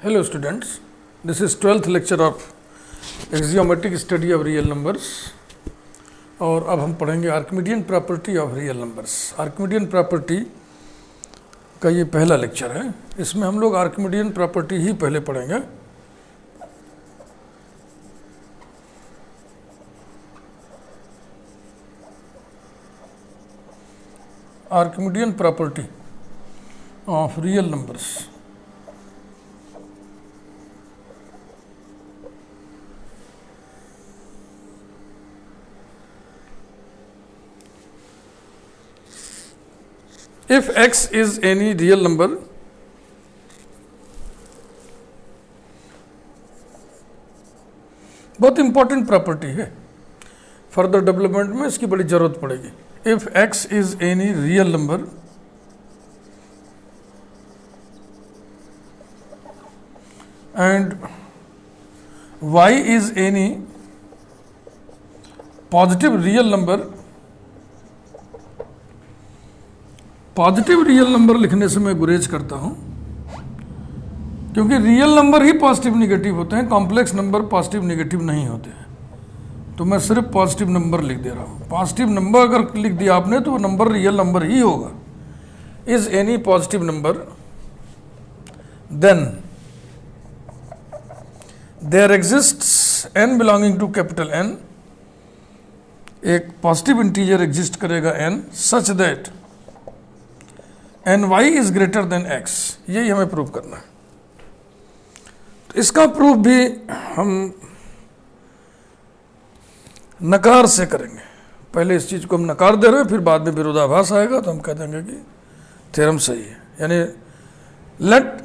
Hello students, this is 12th lecture of axiomatic study of real numbers और अब हम पढ़ेंगे Archimedean property of real numbers. Archimedean property का ये पहला लेक्चर है। इसमें हम लोग आर्किमिडियन प्रॉपर्टी ही पहले पढ़ेंगे। Archimedean property of real numbers. If x is any real number, बहुत इंपॉर्टेंट प्रॉपर्टी है, फर्दर डेवलपमेंट में इसकी बड़ी जरूरत पड़ेगी। If x is any real number and y is any positive real number. Positive real number लिखने से मैं गुरेज करता हूं, क्योंकि रियल नंबर ही पॉजिटिव निगेटिव होते हैं, कॉम्प्लेक्स नंबर पॉजिटिव निगेटिव नहीं होते हैं। तो मैं सिर्फ पॉजिटिव नंबर लिख दे रहा हूं। पॉजिटिव नंबर अगर लिख दिया आपने तो वो नंबर रियल नंबर ही होगा। Is any positive number then there exists n belonging to capital N। एक पॉजिटिव इंटीजर एग्जिस्ट करेगा n such that ny is greater than x। यही हमें प्रूव करना है। तो इसका प्रूफ भी हम नकार से करेंगे। पहले इस चीज को हम नकार दे रहे हैं, फिर बाद में विरोधाभास आएगा तो हम कह देंगे कि थ्योरम सही है। यानी let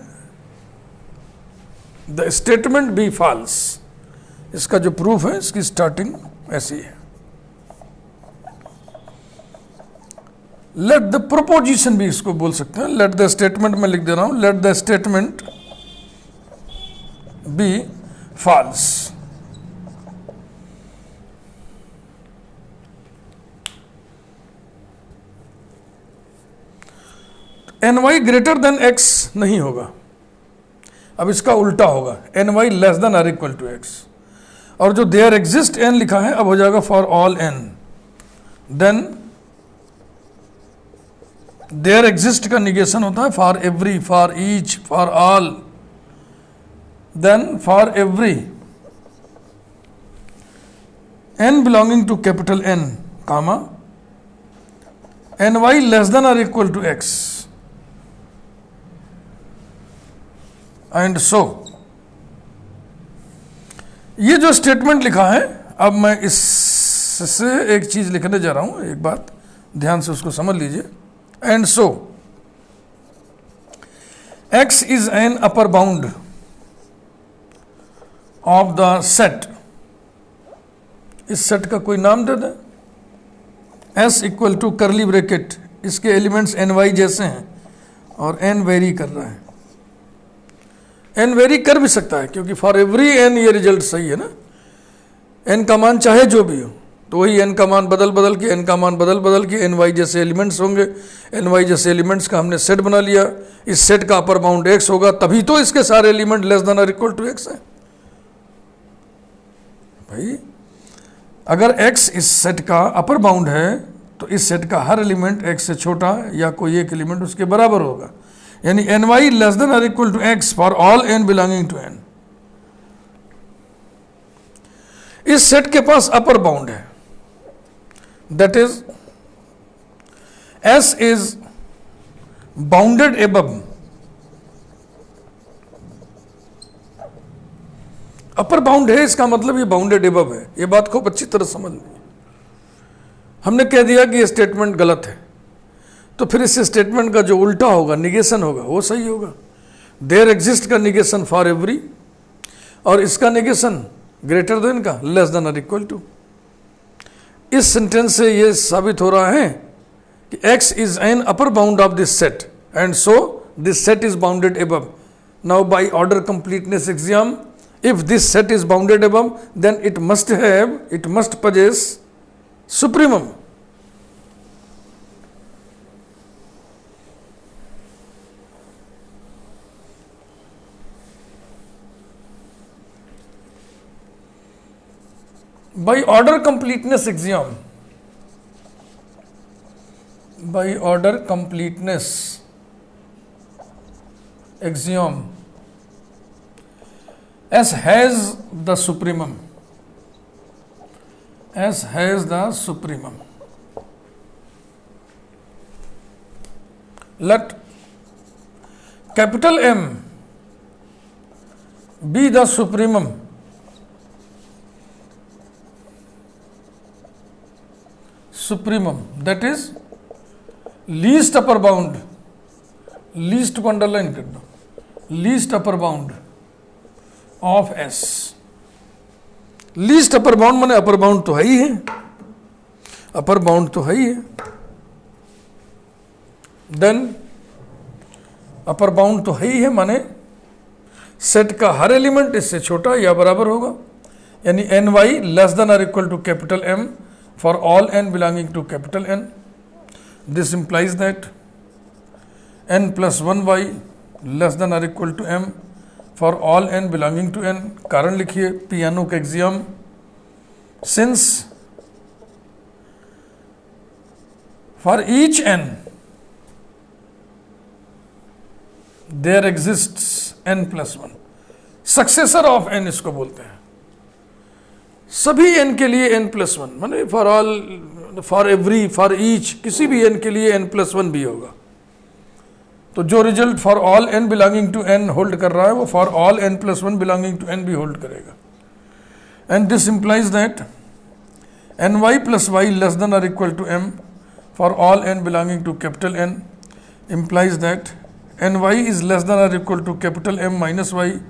the statement be false. इसका जो प्रूफ है इसकी स्टार्टिंग ऐसी है। लेट द प्रोपोजिशन भी इसको बोल सकते हैं। लेट द स्टेटमेंट में लिख दे रहा हूं, let the statement be false. ny greater than x नहीं होगा, अब इसका उल्टा होगा, ny less than or equal to x। और जो देयर एग्जिस्ट n लिखा है अब हो जाएगा for all n। Then there exist का निगेशन होता है for every, for each, for all. Then for every n belonging to capital N comma ny less than or equal to x and so. ये जो statement लिखा है, अब मैं इससे एक चीज लिखने जा रहा हूं, एक बात ध्यान से उसको समझ लीजिए। And so, x is an upper bound of the set। इस सेट का कोई नाम दे दें, s equal to curly bracket, इसके एलिमेंट्स ny जैसे हैं और n वेरी कर रहा है। n वेरी कर भी सकता है क्योंकि फॉर एवरी n ये रिजल्ट सही है ना। n का मान चाहे जो भी हो, तो वही n का मान बदल बदल के, n का मान बदल बदल के ny जैसे एलिमेंट्स होंगे। ny जैसे एलिमेंट्स का हमने सेट बना लिया। इस सेट का अपर बाउंड x होगा, तभी तो इसके सारे एलिमेंट लेस देन और इक्वल टू x है। भाई अगर x इस सेट का अपर बाउंड है तो इस सेट का हर एलिमेंट x से छोटा या कोई एक एलिमेंट उसके बराबर होगा। यानी ny लेस देन और equal to x for all n belonging to n। इस सेट के पास अपर बाउंड है, that is S is bounded above। Upper bound है इसका मतलब ये बाउंडेड एबव है। ये बात खूब अच्छी तरह समझ लीजिए। हमने कह दिया कि ये स्टेटमेंट गलत है, तो फिर इस स्टेटमेंट का जो उल्टा होगा, निगेशन होगा, वो सही होगा। देयर एग्जिस्ट का निगेशन फॉर एवरी, और इसका निगेशन ग्रेटर देन का लेस देन और इक्वल टू। इस सेंटेंस से यह साबित हो रहा है कि x is an upper bound of this set and so this set is bounded above. Now by order completeness axiom, if this set is bounded above then it must possess supremum. by order completeness axiom, by order completeness axiom, S has the supremum, S has the supremum. Let capital M be the supremum that is least upper bound, least को underline कर दो, least upper bound of S. Least upper bound माने upper bound तो है ही है, upper bound तो है ही है, देन अपर बाउंड तो है ही है माने सेट का हर एलिमेंट इससे छोटा या बराबर होगा, यानी n y less than or equal to capital M for all n belonging to capital N. This implies that n plus one y less than or equal to M for all n belonging to N. कारण लिखिए Peano का axiom, since for each n there exists n plus one, successor of n इसको बोलते हैं. सभी एन के लिए एन प्लस वन माने for all, for every, for each, किसी भी एन के लिए एन प्लस वन भी होगा. तो जो result for all n belonging to n hold कर रहा है वो for all n plus one belonging to n भी होल्ड करेगा. And this implies that n y plus y less than or equal to M for all n belonging to capital N, implies that n y is less than or equal to capital M minus y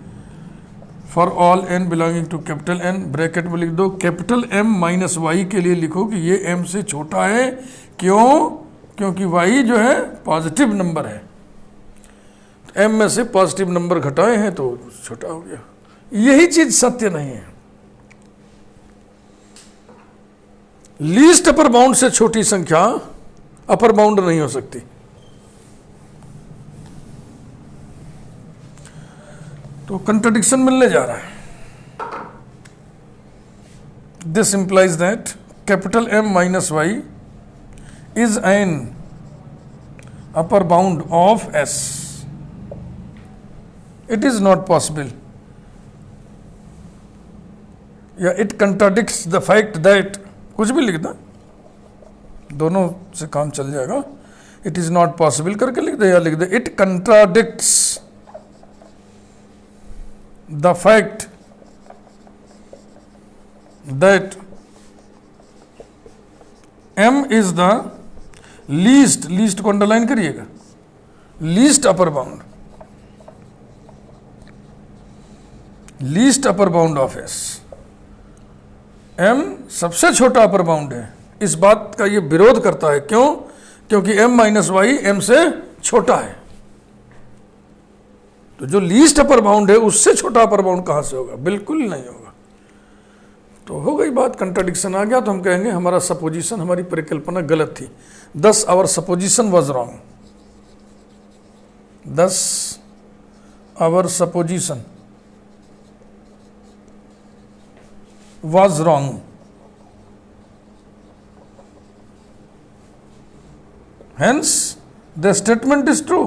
for all n belonging to capital N. Bracket में लिख दो capital M minus Y के लिए लिखो कि ये M से छोटा है. क्यों? क्योंकि वाई जो है पॉजिटिव नंबर है, एम में से पॉजिटिव नंबर घटाए हैं तो छोटा हो गया. यही चीज सत्य नहीं है. लीस्ट अपर बाउंड से छोटी संख्या अपर बाउंड नहीं हो सकती. तो कंट्राडिक्शन मिलने जा रहा है. This implies that capital M minus y is an upper bound of S. It is not possible, या it contradicts the fact that, कुछ भी लिख दो, दोनों से काम चल जाएगा. It is not possible करके लिख दे या लिख दे it contradicts the fact that M is the least को अंडरलाइन करिएगा, least upper bound, least upper bound of S. M सबसे छोटा अपर बाउंड है. इस बात का ये विरोध करता है. क्यों? क्योंकि एम माइनस वाई एम से छोटा है. तो जो लीस्ट अपर बाउंड है उससे छोटा अपर बाउंड कहां से होगा? बिल्कुल नहीं होगा. तो हो गई बात, कंट्राडिक्शन आ गया. तो हम कहेंगे हमारा सपोजिशन, हमारी परिकल्पना गलत थी. Thus our supposition was wrong. 10 our supposition was wrong. Hence, the statement is true.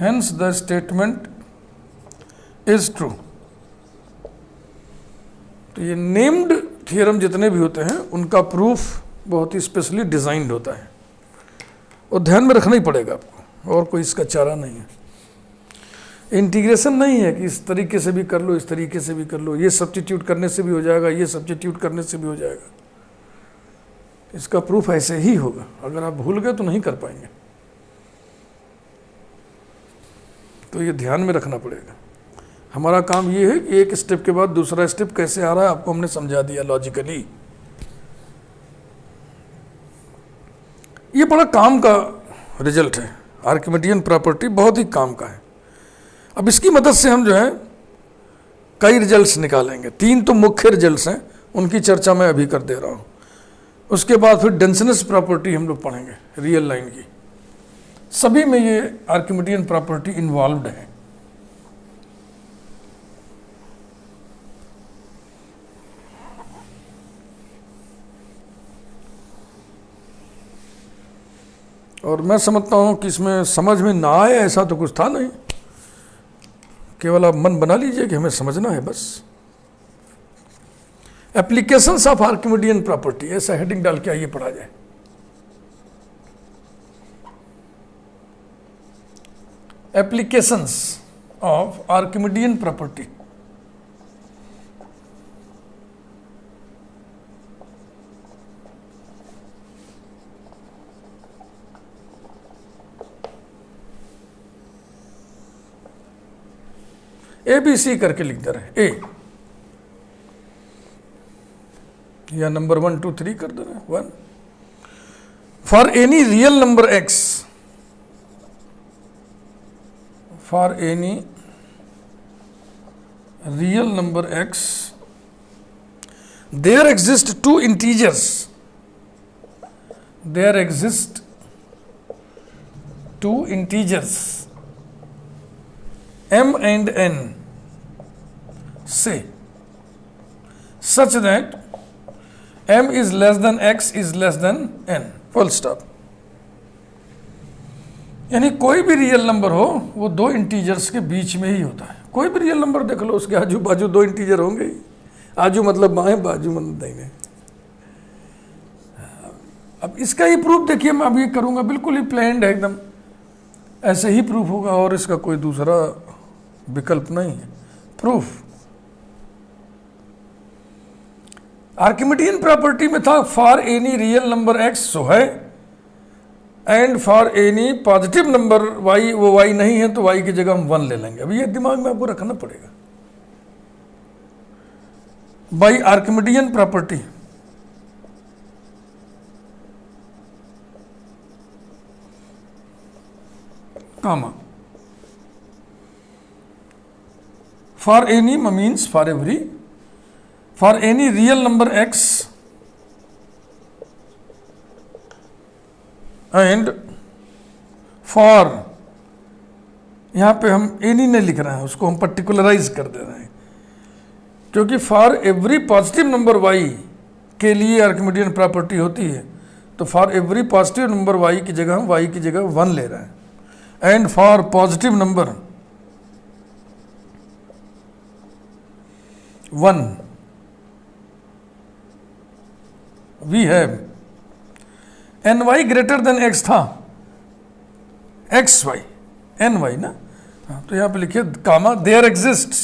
Hence, the statement is true. तो ये नेम्ड थियरम जितने भी होते हैं उनका प्रूफ बहुत ही स्पेशली डिजाइंड होता है और ध्यान में रखना ही पड़ेगा आपको, और कोई इसका चारा नहीं है. इंटीग्रेशन नहीं है कि इस तरीके से भी कर लो, इस तरीके से भी कर लो, ये सब्स्टिट्यूट करने से भी हो जाएगा, ये सब्स्टिट्यूट करने से भी हो जाएगा. इसका प्रूफ ऐसे ही होगा. अगर आप भूल गए तो नहीं कर पाएंगे. तो ये ध्यान में रखना पड़ेगा. हमारा काम ये है कि एक स्टेप के बाद दूसरा स्टेप कैसे आ रहा है आपको हमने समझा दिया लॉजिकली. ये बड़ा काम का रिजल्ट है. आर्किमिडियन प्रॉपर्टी बहुत ही काम का है. अब इसकी मदद से हम जो है कई रिजल्ट्स निकालेंगे. 3 तो मुख्य रिजल्ट्स हैं, उनकी चर्चा मैं अभी कर दे रहा हूँ. उसके बाद फिर डेंसनेस प्रॉपर्टी हम लोग पढ़ेंगे रियल लाइन की. सभी में ये आर्किमिडियन प्रॉपर्टी इन्वॉल्व्ड है. और मैं समझता हूँ कि इसमें समझ में ना आए ऐसा तो कुछ था नहीं, केवल आप मन बना लीजिए कि हमें समझना है बस। एप्लीकेशंस ऑफ आर्किमिडियन प्रॉपर्टी, ऐसा हेडिंग डाल के आइए पढ़ा जाए। Applications of Archimedean property. A B C करके लिख दे रहे, ए या नंबर 1 2 3 कर दे रहे। 1 for any real number x, for any real number x there exist 2 integers, there exist 2 integers m and n say such that m is less than x is less than n, full stop। यानी कोई भी real number हो वो 2 integers के बीच में ही होता है। कोई भी रियल नंबर देख लो, उसके आजू बाजू 2 इंटीजर होंगे ही। आजू मतलब बाएं, बाजू मतलब दाहिने। अब इसका ही प्रूफ देखिए, मैं अभी करूंगा, बिल्कुल ही प्लेन्ड है एकदम, ऐसे ही प्रूफ होगा और इसका कोई दूसरा विकल्प नहीं है। प्रूफ आर्किमिडियन प्रॉपर्टी में था for any real number X so है, and for any positive number Y, वो वाई नहीं है तो वाई की जगह हम 1 ले लेंगे। अब ये दिमाग में आपको रखना पड़ेगा। बाई Archimedean property comma for any means for every, for any real number x and for, यहां पे हम any नहीं लिख रहे हैं, उसको हम पर्टिकुलराइज कर दे रहे हैं, क्योंकि for every positive number y के लिए आर्किमिडियन प्रॉपर्टी होती है, तो for every positive number y की जगह हम y की जगह 1 ले रहे हैं। And for positive number 1 we have ny greater than x था, xy ny ना, तो यहां पे लिखिए comma there exists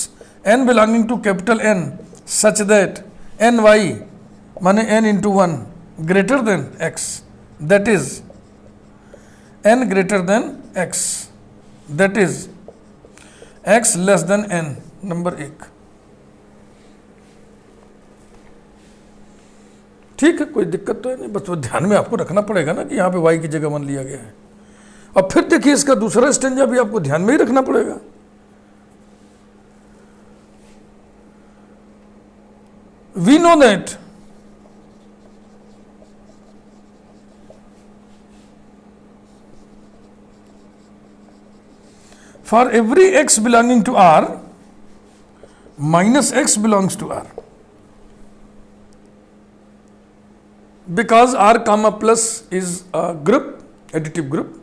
n belonging to capital N such that ny माने n into 1 greater than x, that is n greater than x, that is x less than n। Number 1 ठीक है, कोई दिक्कत तो है नहीं, बस वो ध्यान में आपको रखना पड़ेगा ना कि यहाँ पे y की जगह 1 लिया गया है। अब फिर देखिए इसका दूसरा स्टेंजा भी आपको ध्यान में ही रखना पड़ेगा। We know that for every x belonging to R minus x belongs to R, because R comma plus is a group, additive group,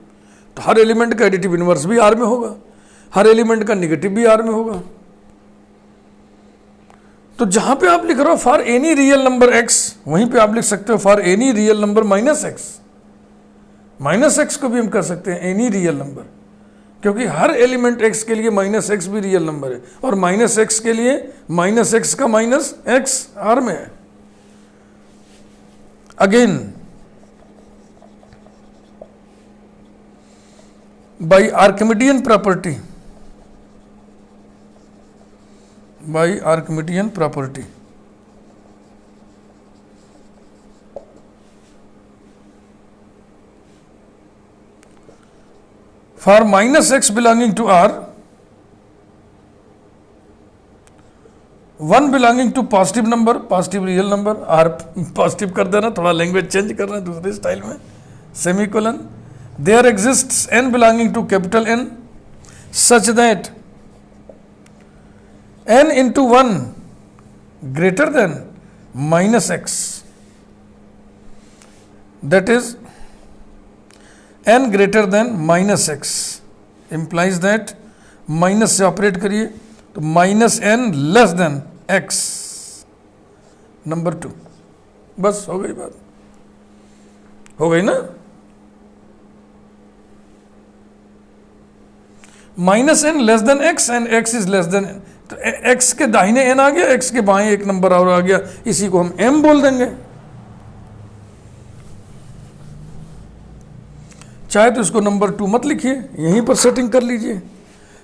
तो हर एलिमेंट का एडिटिव इनवर्स भी R में होगा, हर एलिमेंट का निगेटिव भी R में होगा। तो जहां पे आप लिख रहे हो for any real number x, वहीं पे आप लिख सकते हो for any real number minus x। Minus x को भी हम कर सकते हैं एनी रियल नंबर, क्योंकि हर एलिमेंट x के लिए माइनस x भी रियल नंबर है, और माइनस x के लिए माइनस x का माइनस x R में है। Again, by Archimedean property, by Archimedean property, for minus x belonging to R, 1 belonging to positive number, positive real number, R positive कर देना, थोड़ा लैंग्वेज चेंज कर रहे हैं दूसरे स्टाइल में, semicolon, there exists n belonging to capital N such that n into 1 greater than minus x, that is n greater than minus x implies that, minus से operate करिए तो minus n less than x, number 2। बस हो गई बात, हो गई ना। Minus n less than x and x is less than n, तो x के दाहिने n आ गया, x के बाएं एक नंबर और आ गया, इसी को हम m बोल देंगे। चाहे तो इसको नंबर 2 मत लिखिए, यहीं पर सेटिंग कर लीजिए।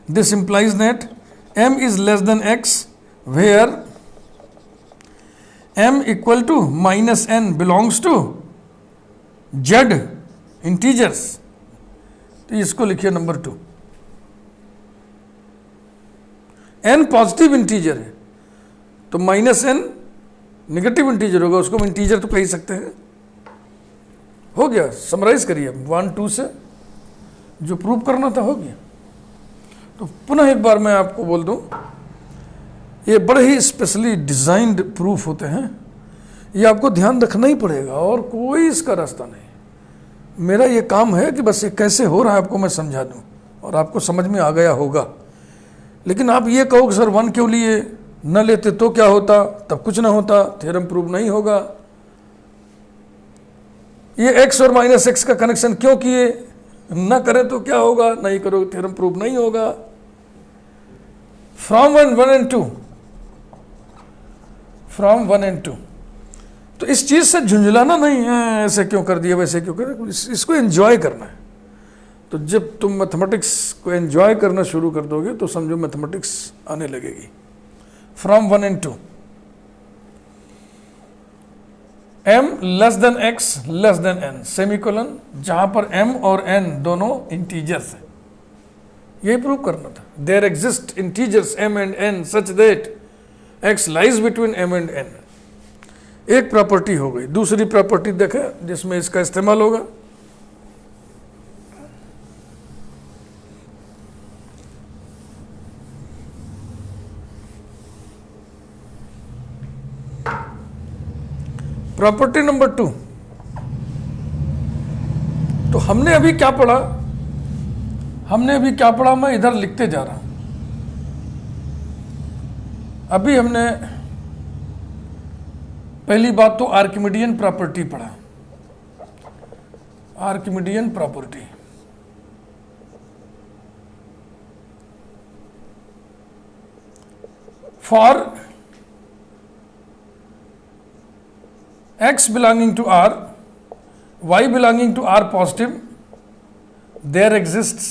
This implies that m is less than x where m equal to minus n belongs to z integers, तो इसको लिखिए नंबर 2। n पॉजिटिव इंटीजर है तो माइनस n निगेटिव इंटीजर होगा, उसको हम इंटीजर तो कह ही सकते हैं। हो गया, समराइज करिए 1 2 से, जो प्रूव करना था हो गया। तो पुनः एक बार मैं आपको बोल दूं, ये बड़े ही स्पेशली डिजाइंड प्रूफ होते हैं, ये आपको ध्यान रखना ही पड़ेगा और कोई इसका रास्ता नहीं। मेरा ये काम है कि बस ये कैसे हो रहा है आपको मैं समझा दूं और आपको समझ में आ गया होगा। लेकिन आप ये कहो कि सर 1 क्यों लिए, न लेते तो क्या होता, तब कुछ ना होता, थ्योरम प्रूव नहीं होगा। ये x और माइनस एक्स का कनेक्शन क्यों किए, न करें तो क्या होगा, नहीं करोगे थ्योरम प्रूव नहीं होगा। फ्रॉम 1 एंड 2, फ्रॉम 1 एंड 2, तो इस चीज से झुंझलाना नहीं है, ऐसे क्यों कर दिया वैसे क्यों कर, इसको एंजॉय करना है। तो जब तुम मैथमेटिक्स को एंजॉय करना शुरू कर दोगे तो समझो मैथमेटिक्स आने लगेगी। From 1 and 2, m less than x less than n semicolon, जहां पर m और n दोनों इंटीजर्स हैं, यही प्रूव करना था। There exist integers m and n such that x lies between m and n। एक प्रॉपर्टी हो गई। दूसरी प्रॉपर्टी देखें जिसमें इसका इस्तेमाल होगा। प्रॉपर्टी नंबर 2, तो हमने अभी क्या पढ़ा, मैं इधर लिखते जा रहा हूं। अभी हमने पहली बात तो आर्किमिडियन प्रॉपर्टी पढ़ा। Archimedean property, for x belonging to R, y belonging to R positive, there exists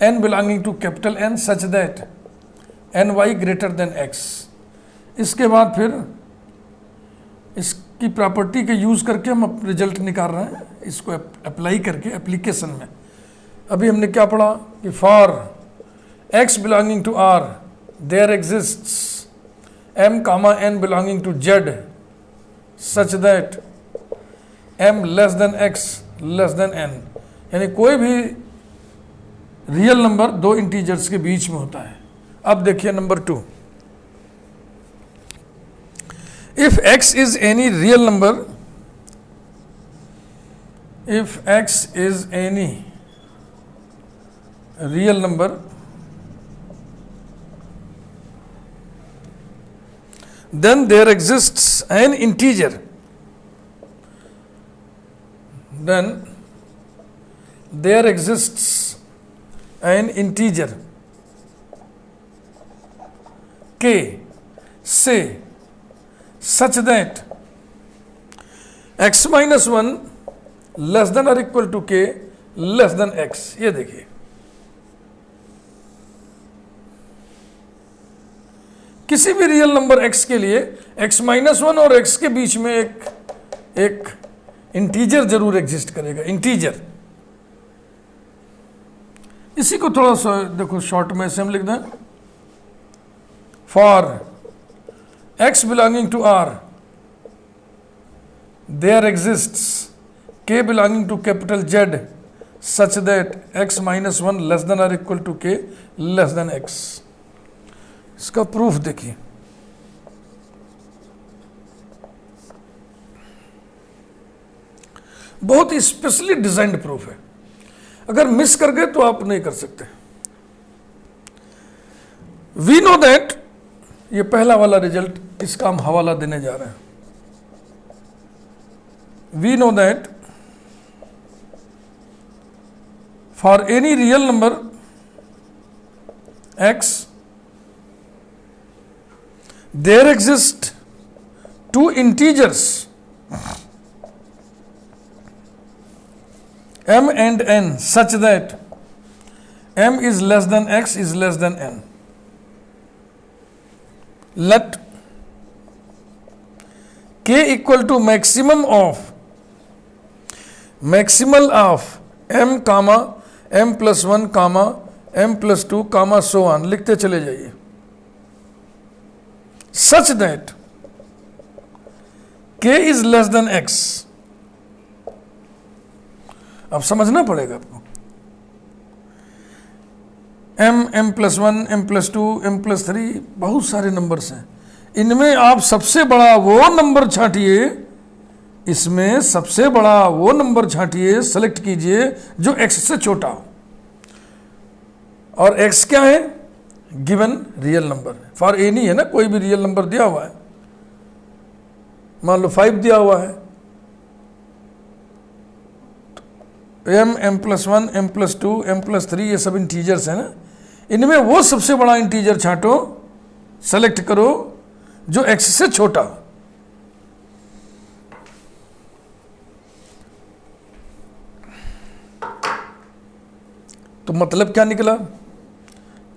n belonging to capital N such that ny greater than x। इसके बाद फिर इसकी प्रॉपर्टी के यूज करके हम रिजल्ट निकाल रहे हैं, इसको अप्लाई करके एप्लीकेशन में। अभी हमने क्या पढ़ा कि for x belonging to R there exists m comma n belonging to z such that m less than x less than n, यानी कोई भी रियल नंबर दो इंटीजर्स के बीच में होता है। अब देखिए number 2, if x is any real number, if x is any real number, then there exists an integer, then there exists an integer k say such that x minus 1 less than or equal to k less than x। ये देखिए, किसी भी real number x के लिए x minus 1 और x के बीच में एक इंटीजर जरूर एग्जिस्ट करेगा, इंटीजर। इसी को थोड़ा सा देखो शॉर्ट में से हम लिख दें, for x belonging to r there exists k belonging to capital Z such that x minus 1 less than और equal to k less than x। इसका प्रूफ देखिए, बहुत ही स्पेशली डिजाइंड प्रूफ है। अगर मिस कर गए तो आप नहीं कर सकते। वी नो दैट, ये पहला वाला रिजल्ट, इसका हम हवाला देने जा रहे हैं। We know that for any real number x there exist two integers m and n such that m is less than x is less than n. Let k equal to maximal of m comma m plus 1 comma m plus 2 comma so on, लिखते चले जाइए। such that k is less than x, अब समझना पड़ेगा आपको। m plus 1 m plus 2 m plus 3 बहुत सारे numbers हैं, इनमें आप सबसे बड़ा वो नंबर छांटिए, इसमें सबसे बड़ा वो नंबर छांटिए, सेलेक्ट कीजिए जो x से छोटा हो। और x क्या है? Given real number. For any है ना, कोई भी रियल नंबर दिया हुआ है, मान लो 5 दिया हुआ है, m plus 1 m plus 2 m plus 3 ये सब इंटीजर्स है ना, इनमें वो सबसे बड़ा इंटीजर छांटो, सेलेक्ट करो जो x से छोटा हो। तो मतलब क्या निकला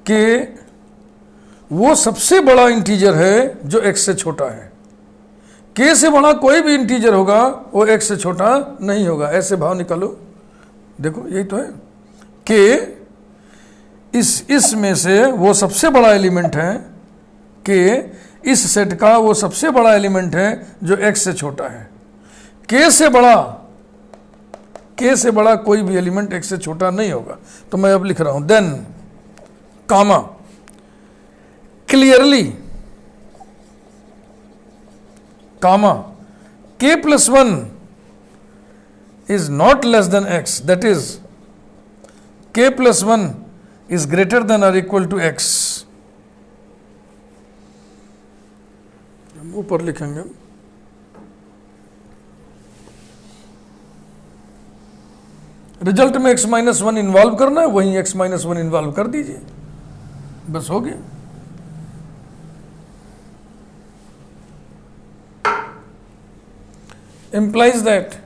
कि वो सबसे बड़ा इंटीजर है जो x से छोटा है। k से बड़ा कोई भी इंटीजर होगा वो x से छोटा नहीं होगा। ऐसे भाव निकालो, देखो यही तो है। k इस में से वो सबसे बड़ा एलिमेंट है, k इस सेट का वो सबसे बड़ा एलिमेंट है जो x से छोटा है। k से बड़ा कोई भी एलिमेंट x से छोटा नहीं होगा। तो मैं अब लिख रहा हूं then comma clearly comma k plus 1 is not less than x, that is k plus 1 is greater than or equal to x। ऊपर लिखेंगे रिजल्ट में x माइनस 1 इन्वॉल्व करना है, वहीं x माइनस 1 इन्वॉल्व कर दीजिए, बस हो गया। implies that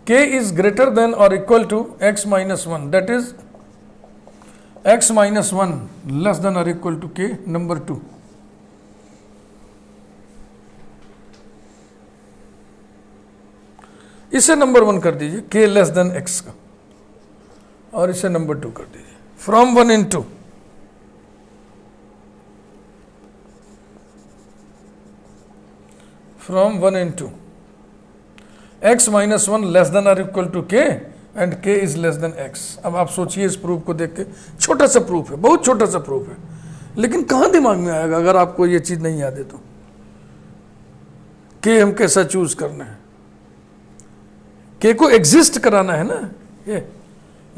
k is greater than or equal to x minus 1, that is x minus 1 less than or equal to k number 2। इसे नंबर 1 कर दीजिए, k लेस देन x का, और इसे नंबर 2 कर दीजिए। From 1 into from 1 into x minus 1 less than or equal to k and k is less than x। अब आप सोचिए इस प्रूफ को देख के, छोटा सा प्रूफ है, बहुत छोटा सा प्रूफ है, लेकिन कहाँ दिमाग में आएगा अगर आपको ये चीज़ नहीं याद है तो। k हम कैसा चूज करना है, k को एग्जिस्ट कराना है ना, ये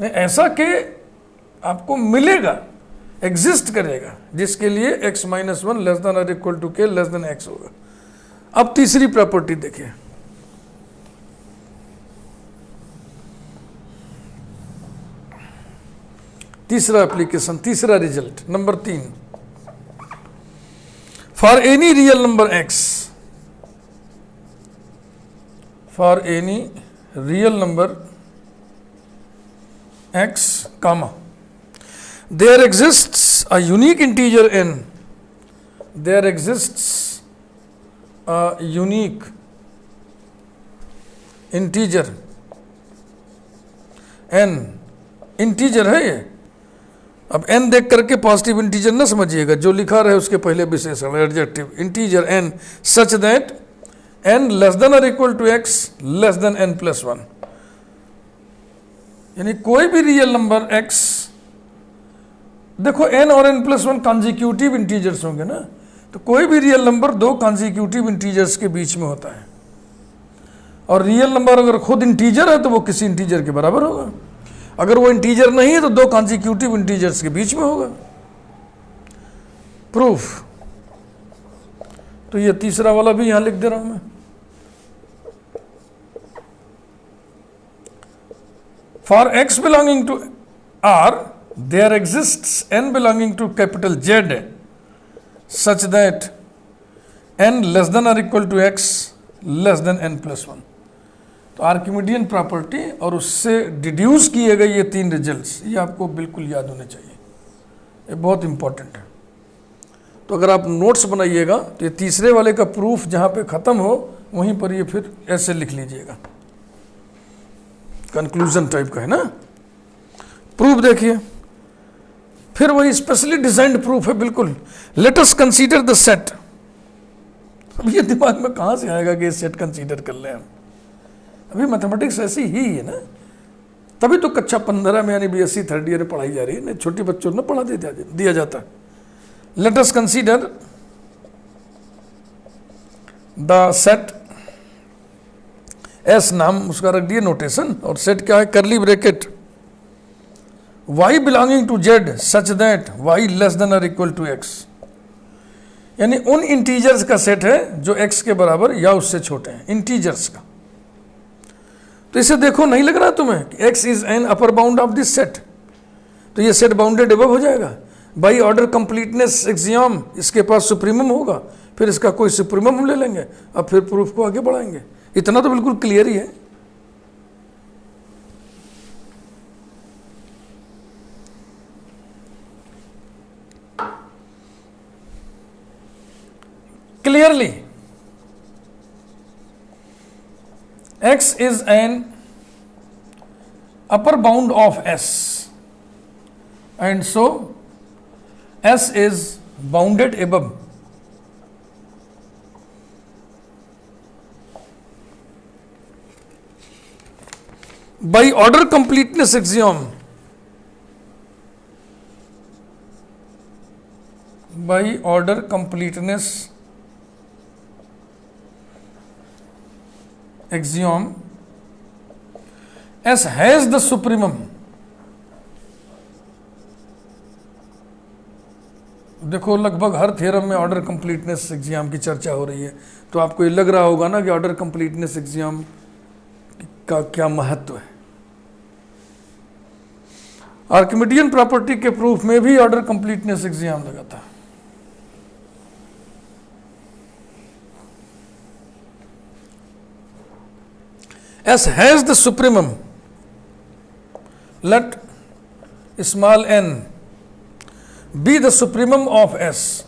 नहीं ऐसा k आपको मिलेगा, एग्जिस्ट करेगा, जिसके लिए x माइनस 1 लेस देन और equal to k less than x होगा। अब तीसरी प्रॉपर्टी देखिए, तीसरा एप्लीकेशन, तीसरा result number 3। For any real number x, for any real number x comma there exists a unique integer n, there exists a unique integer n, integer है ये। अब n देख करके पॉजिटिव इंटीजर ना समझिएगा, जो लिखा रहे उसके पहले विशेषण adjective, integer n such that n less than और equal to x less than n plus 1, यानी कोई भी रियल नंबर x, देखो n और n प्लस 1 कॉन्जिक्यूटिव इंटीजर्स होंगे ना, तो कोई भी रियल नंबर दो कॉन्जिक्यूटिव इंटीजर्स के बीच में होता है, और रियल नंबर अगर खुद इंटीजर है तो वो किसी इंटीजर के बराबर होगा। अगर वो इंटीजर नहीं है तो दो कॉन्जिक्यूटिव इंटीजर्स के बीच में होगा। प्रूफ, तो ये तीसरा वाला भी यहां लिख दे रहा हूं मैं। For x belonging to R there exists n belonging to capital Z such that n less than or equal to x less than n plus 1। तो आर्किमिडियन प्रॉपर्टी और उससे डिड्यूस किए गए ये तीन रिजल्ट्स, ये आपको बिल्कुल याद होने चाहिए, ये बहुत इंपॉर्टेंट है। तो अगर आप नोट्स बनाइएगा तो ये तीसरे वाले का प्रूफ जहां पे खत्म हो वहीं पर ये फिर ऐसे लिख लीजिएगा, कंक्लूजन टाइप का है ना। प्रूफ देखिए, फिर वही स्पेशली डिजाइंड प्रूफ है बिल्कुल। Let us consider the set. अब ये दिमाग में कहां से आएगा कि सेट कंसीडर कर लें हम, अभी मैथमेटिक्स ऐसी ही है ना, तभी तो कक्षा 15 में यानी BSc थर्ड ईयर में पढ़ाई जा रही है, नहीं छोटे बच्चों ने पढ़ा दिया जाता है। Let us consider the set, S नाम उसका रख दिए नोटेशन, और सेट क्या है, curly bracket y belonging to z such that y less than और इक्वल टू x, यानी उन इंटीजर्स का सेट है जो x के बराबर या उससे छोटे हैं, इंटीजर्स का। तो इसे देखो, नहीं लग रहा तुम्हें कि x is an upper bound of this set, तो ये सेट बाउंडेड एबव हो जाएगा। बाई ऑर्डर कंप्लीटनेस एक्सियम इसके पास सुप्रीमम होगा, फिर इसका कोई सुप्रीमम हम ले लेंगे, अब फिर प्रूफ को आगे बढ़ाएंगे। इतना तो बिल्कुल क्लियर ही है। Clearly x is an upper bound of S and so S is bounded above by order completeness axiom, by order completeness axiom S has the supremum। देखो लगभग हर थ्योरम में ऑर्डर कंप्लीटनेस एग्जाम की चर्चा हो रही है, तो आपको ये लग रहा होगा ना कि ऑर्डर कंप्लीटनेस एग्जाम का क्या महत्व है। आर्किमिडियन प्रॉपर्टी के प्रूफ में भी ऑर्डर कंप्लीटनेस एग्जाम लगा था। S has the supremum, let small n be the supremum of S,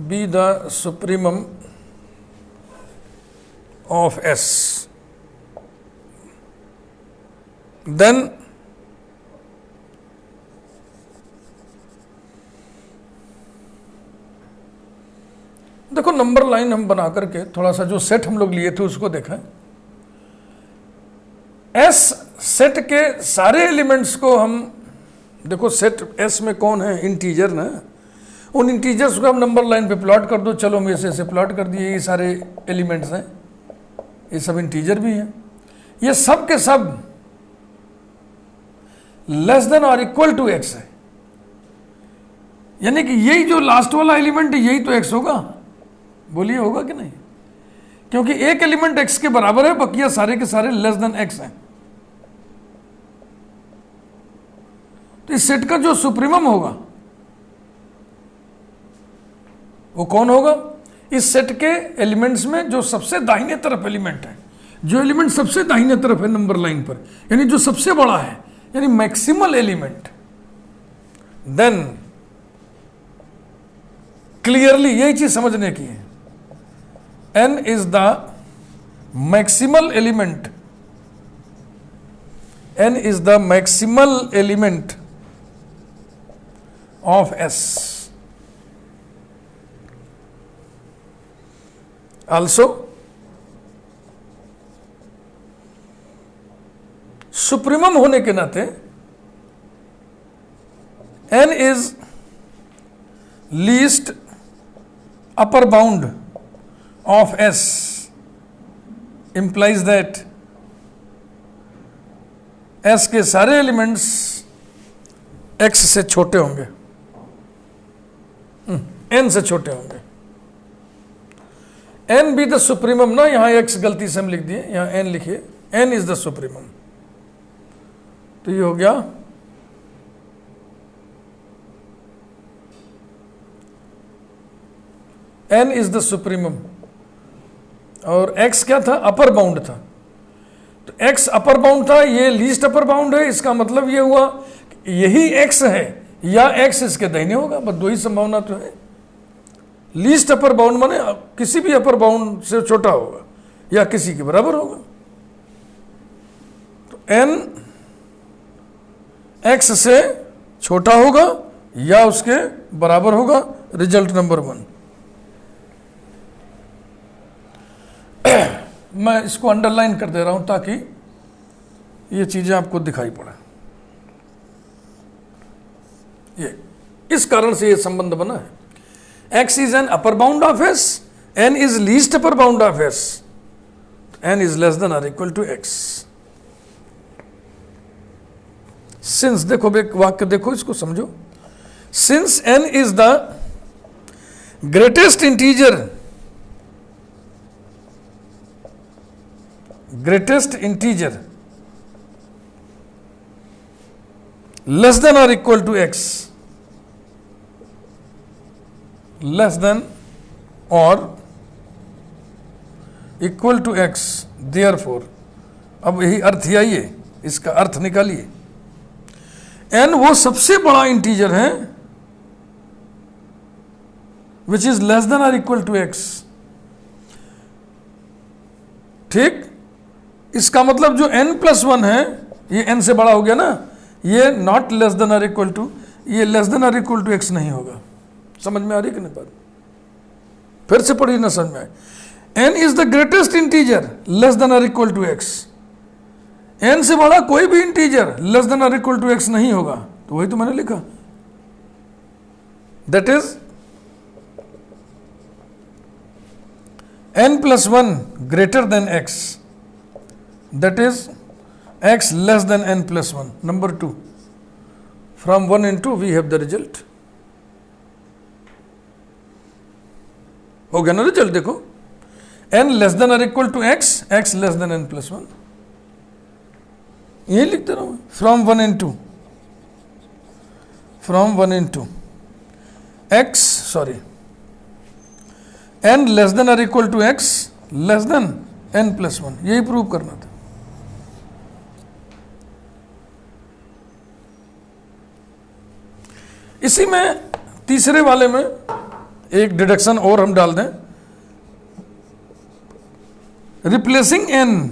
be the supremum of S, then देखो नंबर लाइन हम बना करके थोड़ा सा जो सेट हम लोग लिए थे उसको देखा। एस सेट के सारे एलिमेंट्स को हम देखो, सेट एस में कौन है, इंटीजर ना, उन इंटीजर्स को हम नंबर लाइन पे प्लॉट कर दो। चलो हम ऐसे प्लॉट कर दिए, ये सारे एलिमेंट्स हैं, ये सब इंटीजर भी हैं, ये सब के सब लेस देन और इक्वल टू एक्स है, यानी कि यही जो लास्ट वाला एलिमेंट है यही तो एक्स होगा। बोलिए होगा कि नहीं, क्योंकि एक एलिमेंट एक्स के बराबर है, बकिया सारे के सारे लेस देन एक्स हैं। तो इस सेट का जो सुप्रीमम होगा वो कौन होगा, इस सेट के एलिमेंट्स में जो सबसे दाहिने तरफ एलिमेंट है, जो एलिमेंट सबसे दाहिने तरफ है नंबर लाइन पर, यानी जो सबसे बड़ा है, यानी मैक्सिमल एलिमेंट, देन क्लियरली यही चीज समझने की है, n is the maximal element, n is the maximal element of S, also supremum होने के नाते n is least upper bound of S implies that S के सारे एलिमेंट्स एक्स से छोटे होंगे, एन से छोटे होंगे। एन बी द सुप्रीमम ना, यहां एक्स गलती से हम लिख दिए, यहां एन लिखिए, एन इज द सुप्रीमम। तो ये हो गया एन इज द सुप्रीमम, और एक्स क्या था, अपर बाउंड था। तो एक्स अपर बाउंड था, ये लीस्ट अपर बाउंड है। इसका मतलब ये हुआ कि यही एक्स है या एक्स इसके दाहिने होगा, बस दो ही संभावना तो है। लीस्ट अपर बाउंड माने किसी भी अपर बाउंड से छोटा होगा या किसी के बराबर होगा। तो एन एक्स से छोटा होगा या उसके बराबर होगा, रिजल्ट नंबर 1। मैं इसको अंडरलाइन कर दे रहा हूं ताकि ये चीजें आपको दिखाई पड़े। ये इस कारण से ये संबंध बना है। x is an upper bound of s, n is least upper bound of s, n is less than or equal to x. Since देखो, एक वाक्य देखो, इसको समझो। Since n is the greatest integer less than or equal to x, less than or equal to x, therefore, अब यही अर्थ ही आइए, इसका अर्थ निकालिए। n वो सबसे बड़ा इंटीजर है विच इज लेस देन और इक्वल टू x। ठीक, इसका मतलब जो n+1 है, ये n से बड़ा हो गया ना, ये नॉट लेस देन और इक्वल टू, ये लेस देन और इक्वल टू x नहीं होगा। समझ में आ रही कि नहीं बात? फिर से पढ़िए ना, समझ में आए। n is the greatest integer less than और इक्वल टू x। n से बड़ा कोई भी इंटीजर लेस देन और इक्वल टू x नहीं होगा। तो वही तो मैंने लिखा, that is n+1 greater than x, that is x less than n+1। Number 2, from 1 into we have the result. हो गया ना रिजल्ट? देखो, n लेस देन और equal to x, x less than n+1, यही लिखते रहो। From 1 into n less than और equal to x less than n+1, यही प्रूव करना था। इसी में तीसरे वाले में एक डिडक्शन और हम डाल दें, रिप्लेसिंग n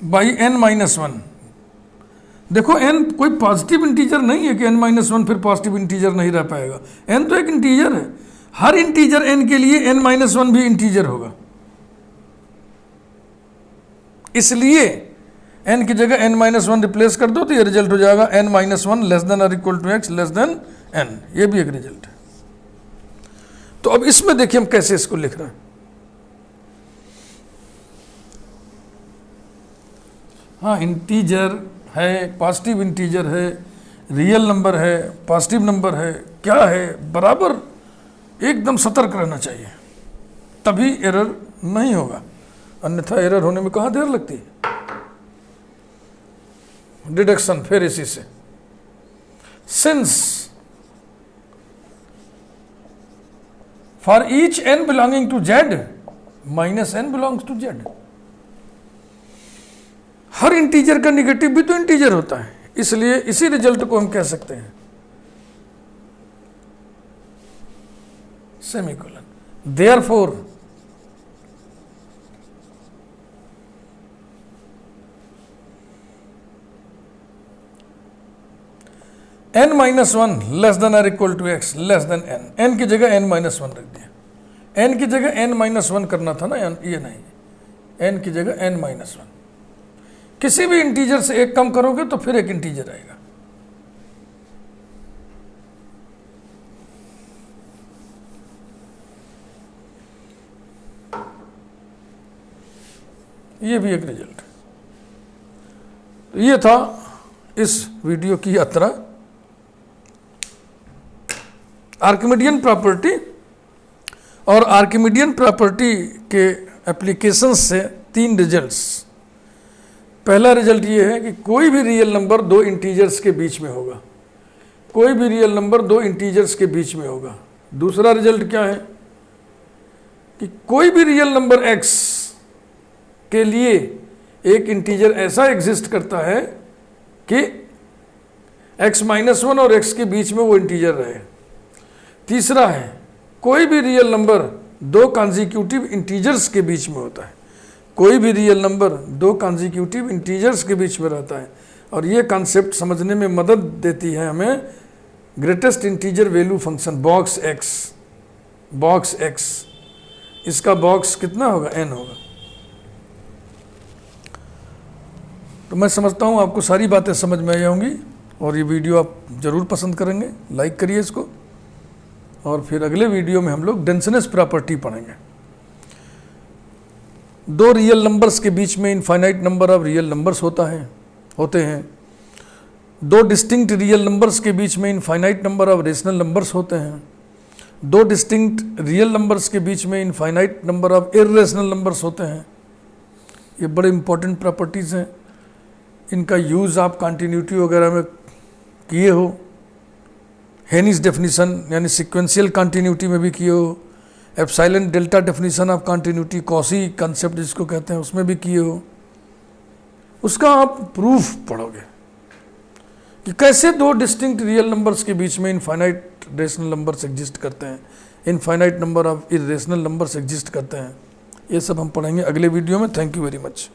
बाई n-1। देखो, n कोई पॉजिटिव इंटीजर नहीं है कि n-1 फिर पॉजिटिव इंटीजर नहीं रह पाएगा। n तो एक इंटीजर है, हर इंटीजर n के लिए n-1 भी इंटीजर होगा। इसलिए n की जगह n-1 रिप्लेस कर दो तो ये रिजल्ट हो जाएगा n-1 लेस देन और equal to x less than n। ये भी एक रिजल्ट है। तो अब इसमें देखिए हम कैसे इसको लिख रहे हैं। हाँ, इंटीजर है, पॉजिटिव इंटीजर है, रियल नंबर है, पॉजिटिव नंबर है, क्या है, बराबर एकदम सतर्क रहना चाहिए, तभी एरर नहीं होगा। अन्यथा एरर होने में कहाँ देर लगती है। डिडक्शन फिर इसी से, since for each n belonging to z minus n belongs to z। हर इंटीजर का निगेटिव भी तो इंटीजर होता है, इसलिए इसी रिजल्ट को हम कह सकते हैं semicolon. Therefore n-1 less than और equal to x less than n, n की जगह n-1 रख दिया। n की जगह n-1 करना था ना, ये नहीं, n की जगह n-1। किसी भी इंटीजर से एक कम करोगे तो फिर एक इंटीजर आएगा। ये भी एक रिजल्ट है। तो ये था इस वीडियो की यात्रा। आर्किमिडियन प्रॉपर्टी और आर्किमिडियन प्रॉपर्टी के एप्लीकेशंस से 3 रिजल्ट्स। पहला रिजल्ट ये है कि कोई भी रियल नंबर 2 इंटीजर्स के बीच में होगा, कोई भी रियल नंबर 2 इंटीजर्स के बीच में होगा। दूसरा रिजल्ट क्या है कि कोई भी रियल नंबर x के लिए एक इंटीजर ऐसा एग्जिस्ट करता है कि x-1 और x के बीच में वो इंटीजर रहे। तीसरा है कोई भी रियल नंबर 2 कॉन्जिक्यूटिव इंटीजर्स के बीच में होता है, कोई भी रियल नंबर 2 कॉन्जिक्यूटिव इंटीजर्स के बीच में रहता है। और ये कॉन्सेप्ट समझने में मदद देती है हमें greatest integer value function box x, इसका बॉक्स कितना होगा, n होगा। तो मैं समझता हूँ आपको सारी बातें समझ में आई होंगी और ये वीडियो आप ज़रूर पसंद करेंगे। लाइक करिए इसको, और फिर अगले वीडियो में हम लोग डेंसनेस प्रॉपर्टी पढ़ेंगे। 2 रियल नंबर्स के बीच में infinite number of real numbers होते हैं। 2 डिस्टिंक्ट रियल नंबर्स के बीच में infinite number of rational numbers होते हैं। 2 डिस्टिंक्ट रियल नंबर्स के बीच में infinite number of irrational numbers होते हैं। ये बड़े इंपॉर्टेंट प्रॉपर्टीज़ हैं, इनका यूज़ आप कंटिन्यूटी वगैरह में किए हो, हेनिस डेफिनेशन यानी सिक्वेंशियल कंटिन्यूटी में भी किए हो, epsilon delta definition of continuity, quasi concept जिसको कहते हैं, उसमें भी किए हो। उसका आप प्रूफ पढ़ोगे कि कैसे 2 डिस्टिंक्ट रियल नंबर्स के बीच में इनफाइनाइट रेशनल नंबर्स एग्जिस्ट करते हैं, infinite number of irrational numbers exist करते हैं। ये सब हम पढ़ेंगे अगले वीडियो में। Thank you very much.